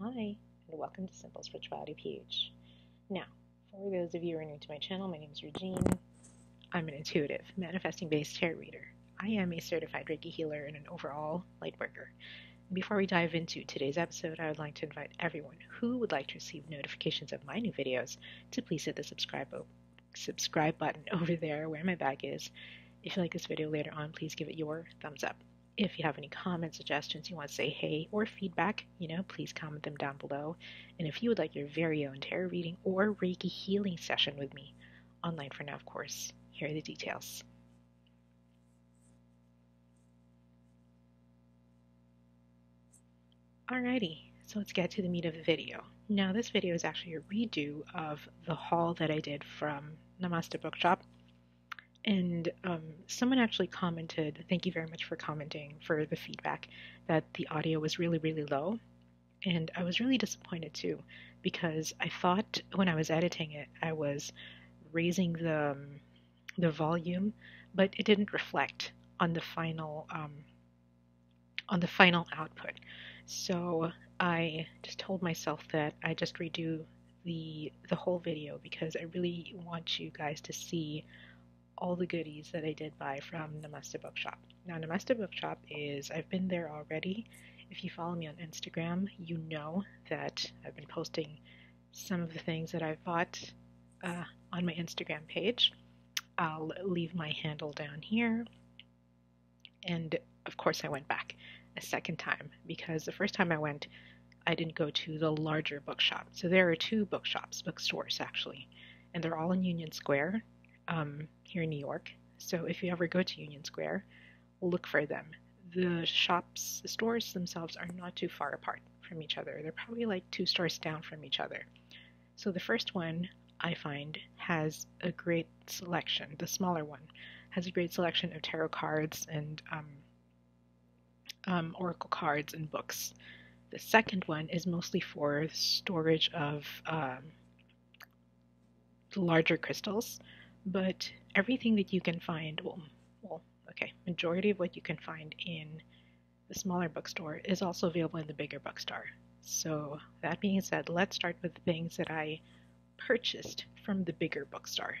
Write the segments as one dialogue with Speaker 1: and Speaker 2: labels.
Speaker 1: Hi, and welcome to SimpleSpiritualityPH. Now, for those of you who are new to my channel, my name is Regine. I'm an intuitive, manifesting-based tarot reader. I am a certified Reiki healer and an overall light worker. Before we dive into today's episode, I would like to invite everyone who would like to receive notifications of my new videos to please hit the subscribe button over there where my bag is. If you like this video later on, please give it your thumbs up. If you have any comments, suggestions, you want to say hey, or feedback, please comment them down below. And if you would like your very own tarot reading or Reiki healing session with me, online for now, of course, here are the details. Alrighty, so let's get to the meat of the video. Now, this video is actually a redo of the haul that I did from Namaste Bookshop. And someone actually commented, thank you very much for commenting, for the feedback, that the audio was really, really low. And I was really disappointed too, because I thought when I was editing it, I was raising the volume, but it didn't reflect on the final output. So I just told myself that I just redo the whole video because I really want you guys to see all the goodies that I did buy from Namaste Bookshop. Now, Namaste Bookshop I've been there already. If you follow me on Instagram, you know that I've been posting some of the things that I've bought on my Instagram page. I'll leave my handle down here. And of course, I went back a second time because the first time I went, I didn't go to the larger bookshop. So there are two bookstores actually, and they're all in Union Square. Here in New York. So if you ever go to Union Square, look for them. The stores themselves are not too far apart from each other. They're probably like 2 stores down from each other. So the first one, I find, has a great selection. The smaller one has a great selection of tarot cards and oracle cards and books. The second one is mostly for storage of larger crystals, but everything that you can find, majority of what you can find in the smaller bookstore is also available in the bigger bookstore. So that being said, let's start with the things that I purchased from the bigger bookstore.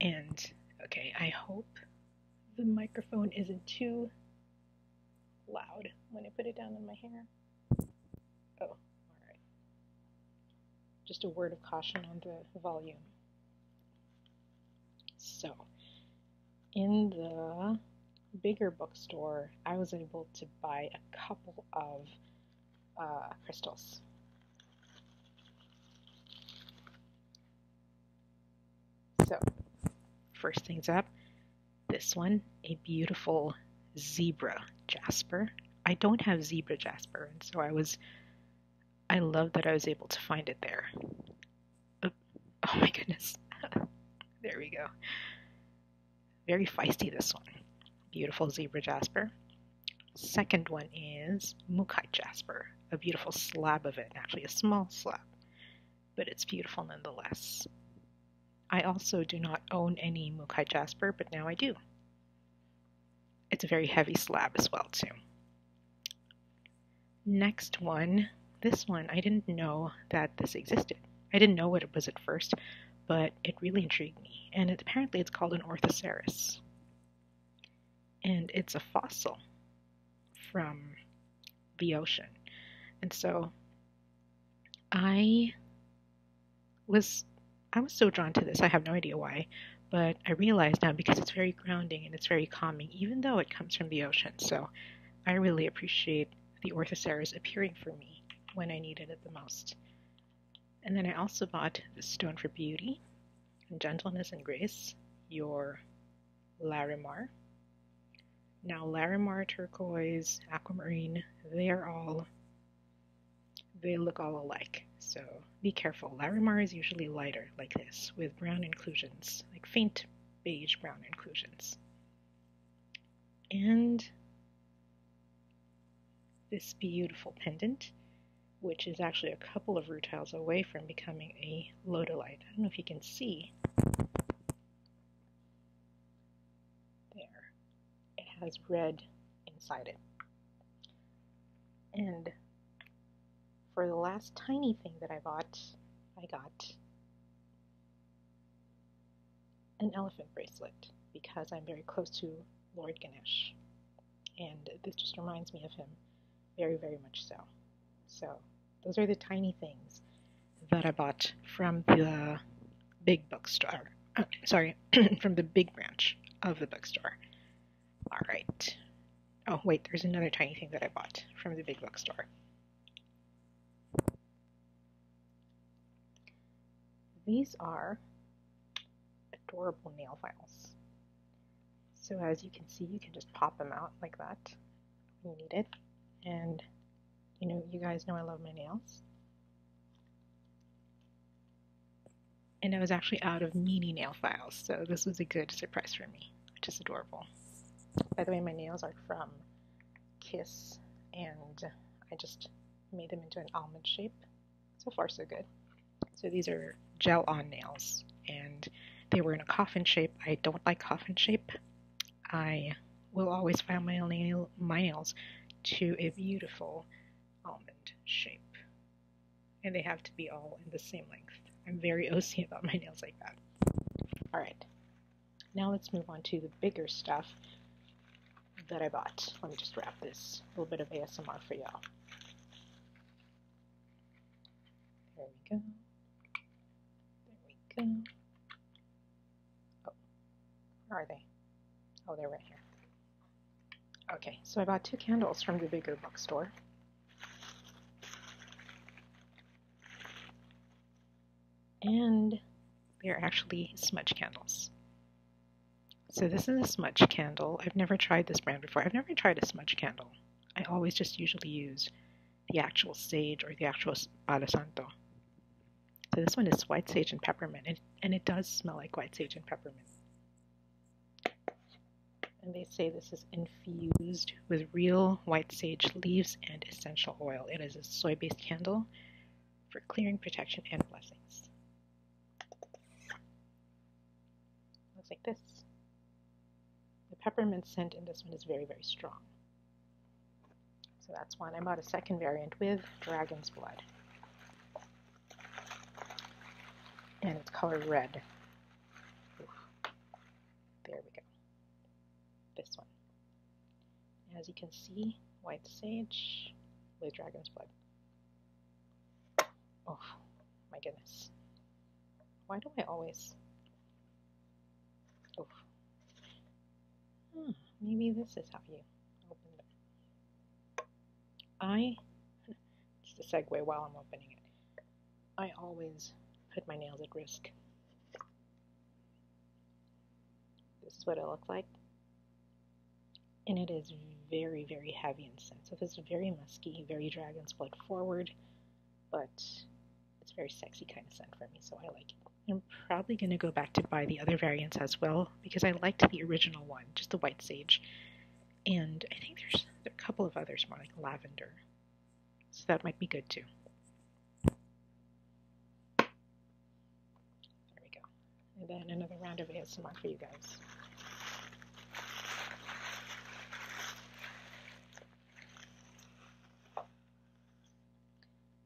Speaker 1: And, okay, I hope the microphone isn't too loud when I put it down in my hair. Oh, alright. Just a word of caution on the volume. So, in the bigger bookstore, I was able to buy a couple of crystals. So, first things up, this one, a beautiful zebra jasper. I don't have zebra jasper, and so I love that I was able to find it there. Oh my goodness. There we go. Very feisty, this one. Beautiful zebra jasper. Second one is Mukai Jasper. A beautiful slab of it. Actually, a small slab. But it's beautiful nonetheless. I also do not own any Mukai Jasper, but now I do. It's a very heavy slab as well, too. Next one. This one, I didn't know that this existed. I didn't know what it was at first, but it really intrigued me. And apparently it's called an Orthoseris. And it's a fossil from the ocean. And so I was so drawn to this. I have no idea why, but I realize now because it's very grounding and it's very calming, even though it comes from the ocean. So I really appreciate the Orthoseris appearing for me when I needed it the most. And then I also bought the Stone for Beauty and Gentleness and Grace, your Larimar. Now, Larimar, turquoise, aquamarine, they look all alike. So be careful. Larimar is usually lighter, like this, with brown inclusions, like faint beige brown inclusions. And this beautiful pendant, which is actually a couple of rutiles away from becoming a lodolite. I don't know if you can see. There. It has red inside it. And for the last tiny thing that I bought, I got an elephant bracelet because I'm very close to Lord Ganesh, and this just reminds me of him very, very much so. So those are the tiny things that I bought from the big bookstore. Sorry, from the big branch of the bookstore. All right. Oh, wait, there's another tiny thing that I bought from the big bookstore. These are adorable nail files. So as you can see, you can just pop them out like that when you need it. And you guys know I love my nails. And I was actually out of mini nail files, so this was a good surprise for me, which is adorable. By the way, my nails are from Kiss, and I just made them into an almond shape. So far, so good. So these are gel-on nails, and they were in a coffin shape. I don't like coffin shape. I will always file my nails to a beautiful almond shape, and they have to be all in the same length. I'm very OC about my nails like that. Alright, now let's move on to the bigger stuff that I bought. Let me just wrap this. A little bit of ASMR for y'all. There we go. There we go. Oh, where are they? Oh, they're right here. Okay, so I bought 2 candles from the bigger bookstore. And they're actually smudge candles. So this is a smudge candle. I've never tried this brand before. I've never tried a smudge candle. I always just usually use the actual sage or the actual Palo Santo. So this one is white sage and peppermint, and it does smell like white sage and peppermint. And they say this is infused with real white sage leaves and essential oil. It is a soy-based candle for clearing, protection, and blessings. Looks like this. The peppermint scent in this one is very, very strong. So that's one. I bought a second variant with dragon's blood. And it's colored red. Oof. There we go. This one. As you can see, white sage with dragon's blood. Oh my goodness. Why do I always... Oh. Maybe this is how you open them. Just a segue while I'm opening it. I always put my nails at risk. This is what it looks like. And it is very, very heavy in scent. So this is very musky, very dragon's blood forward, but it's very sexy kind of scent for me, so I like it. I'm probably going to go back to buy the other variants as well, because I liked the original one, just the white sage. And I think there are a couple of others more, like lavender. So that might be good too. There we go. And then another round of ASMR for you guys.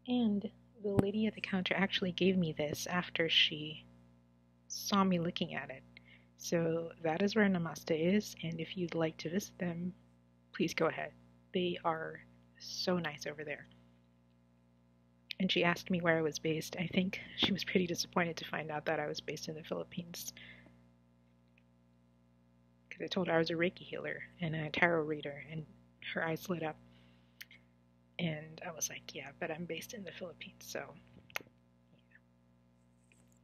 Speaker 1: And the lady at the counter actually gave me this after she saw me looking at it. So that is where Namaste is, and if you'd like to visit them, please go ahead. They are so nice over there. And she asked me where I was based. I think she was pretty disappointed to find out that I was based in the Philippines. Because I told her I was a Reiki healer and a tarot reader, and her eyes lit up. And I was like, yeah, but I'm based in the Philippines, so yeah.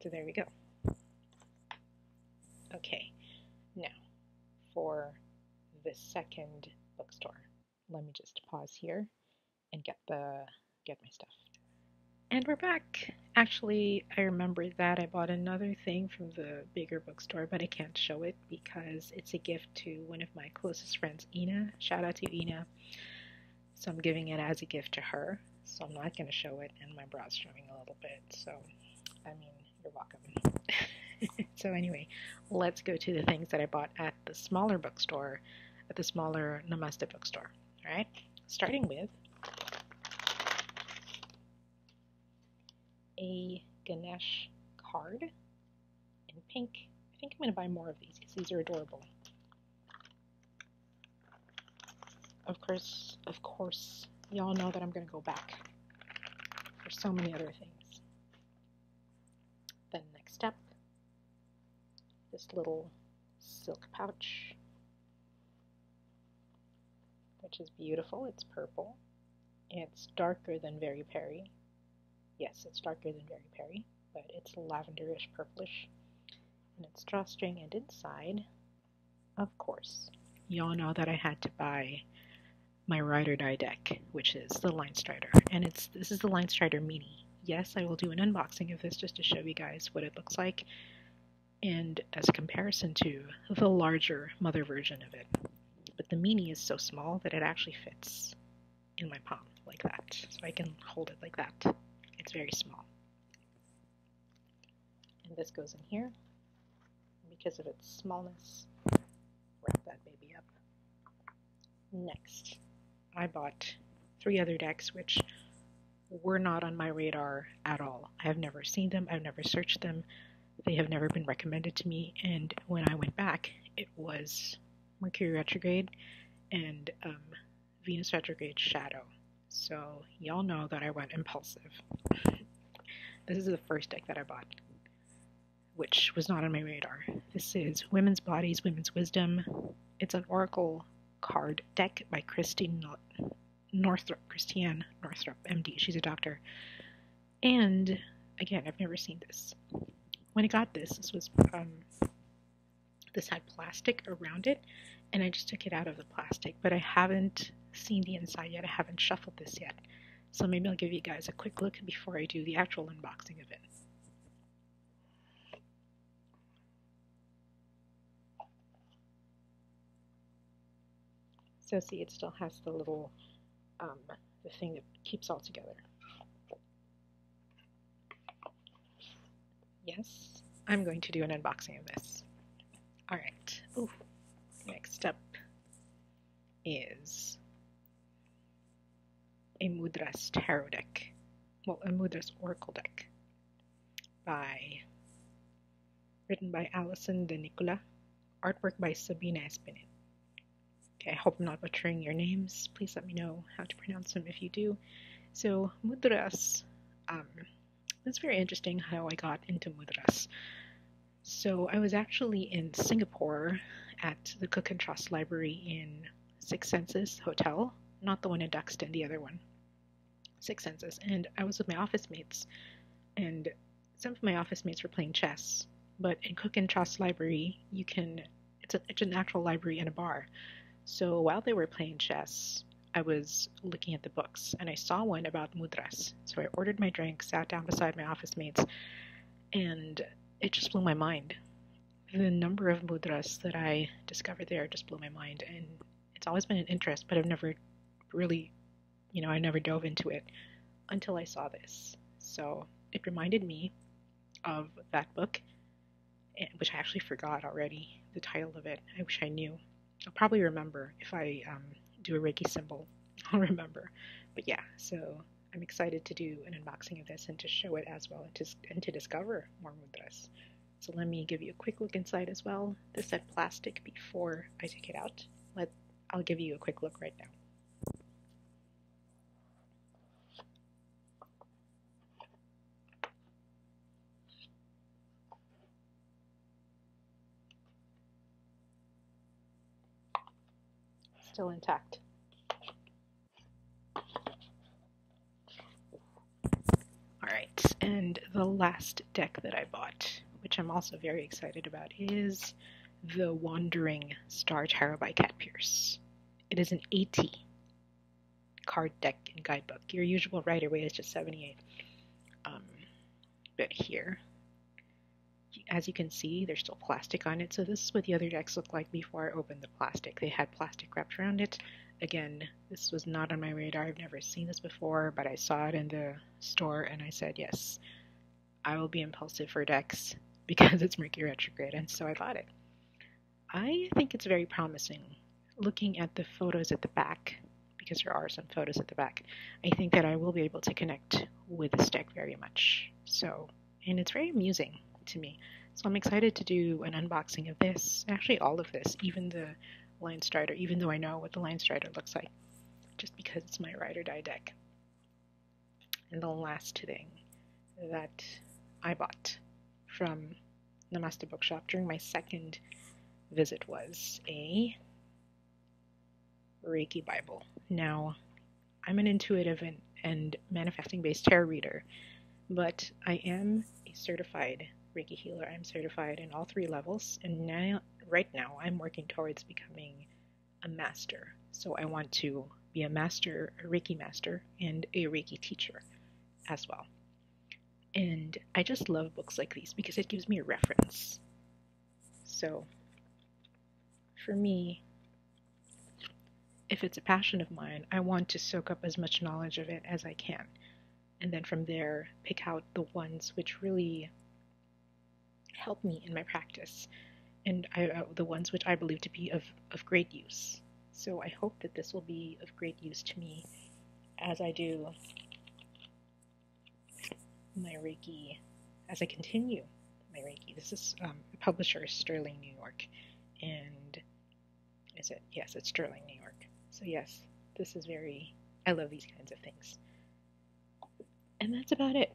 Speaker 1: So there we go. Okay, now for the second bookstore. Let me just pause here and get my stuff. And we're back. Actually, I remembered that I bought another thing from the bigger bookstore, but I can't show it because it's a gift to one of my closest friends, Ina. Shout out to Ina. So I'm giving it as a gift to her. So I'm not going to show it, and my bra's showing a little bit. So, I mean, you're welcome. So anyway, let's go to the things that I bought at the smaller bookstore, at the smaller Namaste bookstore. Alright, starting with a Ganesh card in pink. I think I'm going to buy more of these because these are adorable. Of course, y'all know that I'm going to go back for so many other things. Then next up, this little silk pouch, which is beautiful. It's purple. It's darker than Very Peri. Yes, it's darker than Very Peri, but it's lavenderish purplish. And it's drawstring, and inside, of course, y'all know that I had to buy my Ride or Die deck, which is the Line Strider. And this is the Line Strider Mini. Yes, I will do an unboxing of this just to show you guys what it looks like, and as a comparison to the larger mother version of it. But the Mini is so small that it actually fits in my palm like that. So I can hold it like that. It's very small. And this goes in here. Because of its smallness, wrap that baby up. Next, I bought 3 other decks which were not on my radar at all. I have never seen them, I've never searched them, they have never been recommended to me, and when I went back, it was Mercury retrograde and Venus retrograde shadow. So y'all know that I went impulsive. This is the first deck that I bought, which was not on my radar. This is Women's Bodies, Women's Wisdom. It's an oracle card deck by Christiane Northrup, MD. She's a doctor. And again, I've never seen this. When I got this was this had plastic around it, and I just took it out of the plastic, but I haven't seen the inside yet. I haven't shuffled this yet. So maybe I'll give you guys a quick look before I do the actual unboxing of it. So see, it still has the little, the thing that keeps all together. Yes, I'm going to do an unboxing of this. Alright, next up is a Mudras tarot deck. Well, a Mudras oracle deck. Written by Alison De Nicola. Artwork by Sabina Espinel. Okay, I hope I'm not butchering your names. Please let me know how to pronounce them if you do. So, Mudras. It's very interesting how I got into Mudras. So, I was actually in Singapore at the Cook and Trust Library in Six Senses Hotel. Not the one in Duxton, the other one. Six Senses. And I was with my office mates. And some of my office mates were playing chess. But in Cook and Trust Library, it's an actual library and a bar. So while they were playing chess, I was looking at the books, and I saw one about Mudras. So I ordered my drink, sat down beside my office mates, and it just blew my mind. The number of Mudras that I discovered there just blew my mind, and it's always been an interest, but I've never really, I never dove into it until I saw this. So it reminded me of that book, which I actually forgot already, the title of it. I wish I knew. I'll probably remember if I do a Reiki symbol. I'll remember. But yeah, so I'm excited to do an unboxing of this and to show it as well and to discover more mudras. So let me give you a quick look inside as well. This said plastic before I take it out. I'll give you a quick look right now. Still intact. Alright, and the last deck that I bought, which I'm also very excited about, is the Wandering Star Tarot by Kat Pierce. It is an 80 card deck and guidebook. Your usual Rider-Waite is just 78. But here, as you can see, there's still plastic on it. So this is what the other decks looked like before I opened the plastic. They had plastic wrapped around it. Again, this was not on my radar. I've never seen this before, but I saw it in the store and I said, yes, I will be impulsive for decks because it's Mercury retrograde, and so I bought it. I think it's very promising. Looking at the photos at the back, because there are some photos at the back, I think that I will be able to connect with this deck very much. So, and it's very amusing to me. So I'm excited to do an unboxing of this, actually all of this, even the Line Strider, even though I know what the Line Strider looks like, just because it's my ride or die deck. And the last thing that I bought from Namaste Bookshop during my second visit was a Reiki Bible. Now, I'm an intuitive and manifesting-based tarot reader, but I am a certified Reiki healer. I'm certified in all 3 levels, and right now I'm working towards becoming a master. So I want to be a master, a Reiki master, and a Reiki teacher as well. And I just love books like these because it gives me a reference. So for me, if it's a passion of mine, I want to soak up as much knowledge of it as I can. And then from there, pick out the ones which really help me in my practice, and the ones which I believe to be of great use. So I hope that this will be of great use to me as I do my Reiki, as I continue my Reiki. This is the publisher is Sterling, New York, and is it? Yes, it's Sterling, New York. So yes, this is I love these kinds of things. And that's about it.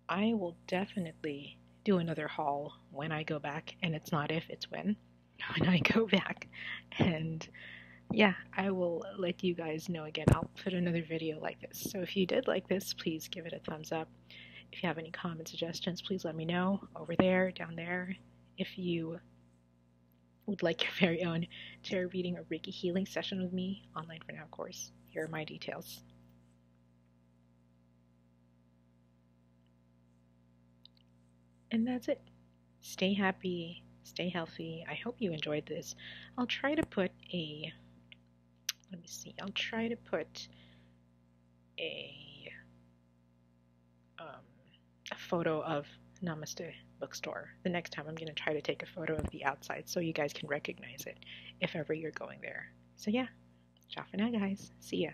Speaker 1: I will definitely do another haul when I go back, and it's not if, it's when I go back. And yeah, I will let you guys know again. I'll put another video like this. So if you did like this, please give it a thumbs up. If you have any comment suggestions, please let me know over there, down there. If you would like your very own tarot reading or Reiki healing session with me, online for now, of course, here are my details. And that's it. Stay happy, stay healthy. I hope you enjoyed this. I'll try to put a photo of Namaste Bookstore. The next time I'm going to try to take a photo of the outside so you guys can recognize it if ever you're going there. So yeah, ciao for now, guys. See ya.